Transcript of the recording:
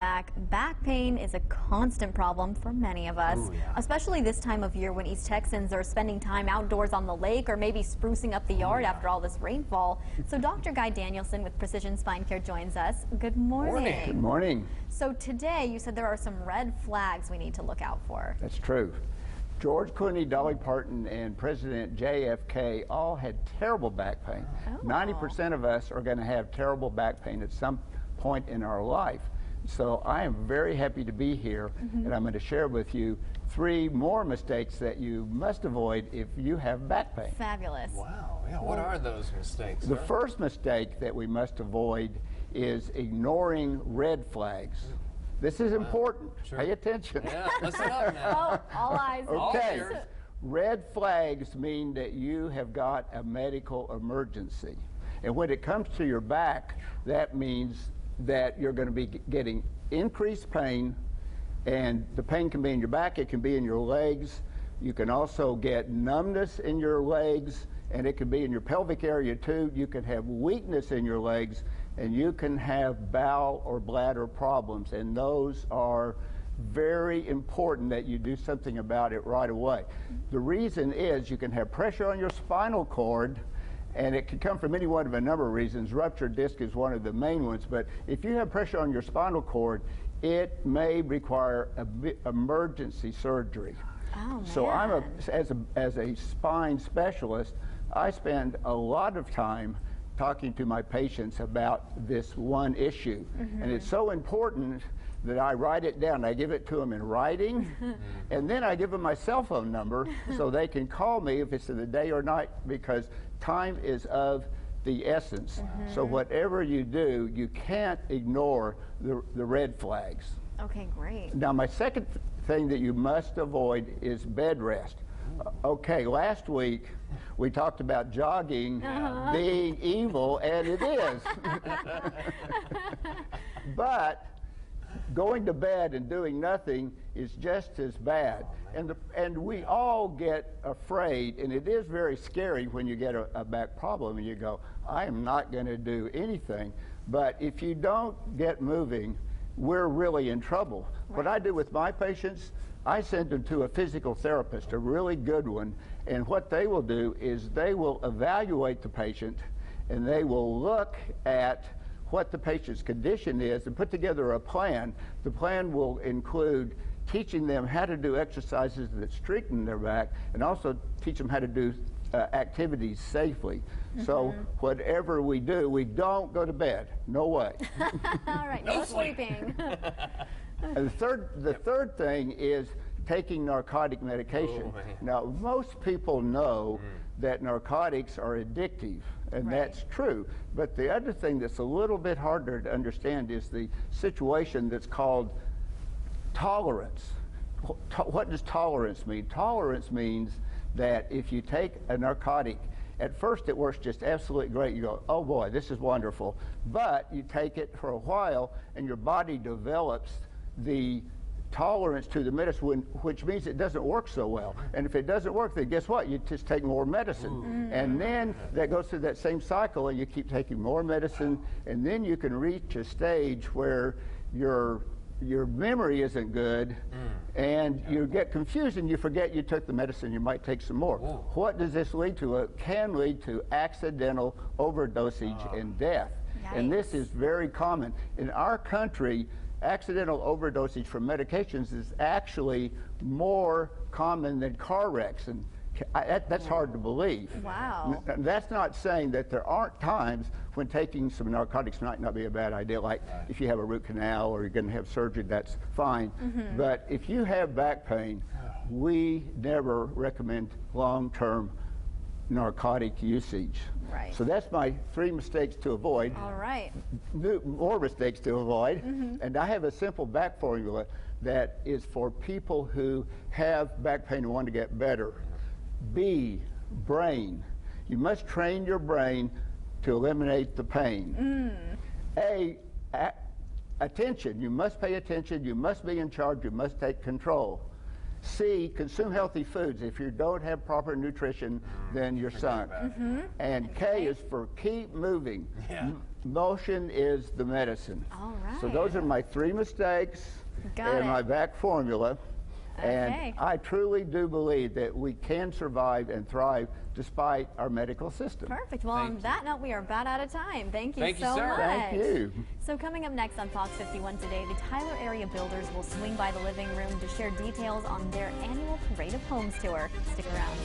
Back pain is a constant problem for many of us, especially this time of year when East Texans are spending time outdoors on the lake or maybe sprucing up the yard after all this rainfall. So Dr. Guy Danielson with Precision Spine Care joins us. Good morning. Good morning. So today you said there are some red flags we need to look out for. That's true. George Clooney, Dolly Parton, and President JFK all had terrible back pain. 90% of us are going to have terrible back pain at some point in our life. So I am very happy to be here, and I'm going to share with you 3 more mistakes that you must avoid if you have back pain. Fabulous. Wow. Yeah. What are those mistakes? The first mistake that we must avoid is ignoring red flags. This is important. Sure. Pay attention. Yeah, listen up now. Oh, all eyes. Okay. Red flags mean that you have got a medical emergency. And when it comes to your back, that means that you're going to be getting increased pain, and the pain can be in your back, it can be in your legs. You can also get numbness in your legs, and it can be in your pelvic area too. You can have weakness in your legs, and you can have bowel or bladder problems, and those are very important that you do something about it right away. The reason is you can have pressure on your spinal cord, and it can come from any one of a number of reasons. Ruptured disc is one of the main ones, but if you have pressure on your spinal cord, it may require emergency surgery. Oh, man. So as a spine specialist, I spend a lot of time talking to my patients about this one issue. And it's so important that I write it down. I give it to them in writing, and then I give them my cell phone number so they can call me if it's in the day or night, because time is of the essence. So whatever you do, you can't ignore the red flags. Okay, great. Now, my second thing that you must avoid is bed rest. Okay, last week we talked about jogging being evil, and it is. But going to bed and doing nothing is just as bad. And we all get afraid, and it is very scary when you get a back problem and you go, I am not going to do anything. But if you don't get moving, we're really in trouble. Right. What I do with my patients, I send them to a physical therapist, a really good one, and what they will do is they will evaluate the patient, and they will look at what the patient's condition is and put together a plan. The plan will include teaching them how to do exercises that strengthen their back, and also teach them how to do activities safely. So whatever we do, we don't go to bed. No way. All right, no sleeping. And the third thing is taking narcotic medication. Now, most people know that narcotics are addictive, and that's true. But the other thing that's a little bit harder to understand is the situation that's called tolerance. What does tolerance mean? Tolerance means that if you take a narcotic, at first it works just absolutely great. You go, oh boy, this is wonderful. But you take it for a while, and your body develops the tolerance to the medicine, which means it doesn't work so well. And if it doesn't work, then guess what? You just take more medicine. And then that goes through that same cycle, and you keep taking more medicine, and then you can reach a stage where your memory isn't good, and you get confused and you forget you took the medicine. You might take some more. What does this lead to? It can lead to accidental overdosage and death. Yikes. And this is very common. In our country, accidental overdosage from medications is actually more common than car wrecks, and that's hard to believe. Wow. That's not saying that there aren't times when taking some narcotics might not be a bad idea, like if you have a root canal or you're going to have surgery, that's fine. But if you have back pain, we never recommend long-term narcotic usage. Right. So that's my 3 mistakes to avoid. All right. More mistakes to avoid. And I have a simple back formula that is for people who have back pain and want to get better. B, brain. You must train your brain to eliminate the pain. A, attention. You must pay attention. You must be in charge. You must take control. C, consume healthy foods. If you don't have proper nutrition, then you're sunk. And K is for keep moving. motion is the medicine. All right. So those are my 3 mistakes and my back formula. And I truly do believe that we can survive and thrive despite our medical system. Perfect. Well, on that note, we are about out of time. Thank you so sir. much. Thank you. So coming up next on Fox 51 today, the Tyler area builders will swing by the living room to share details on their annual Parade of Homes tour. Stick around.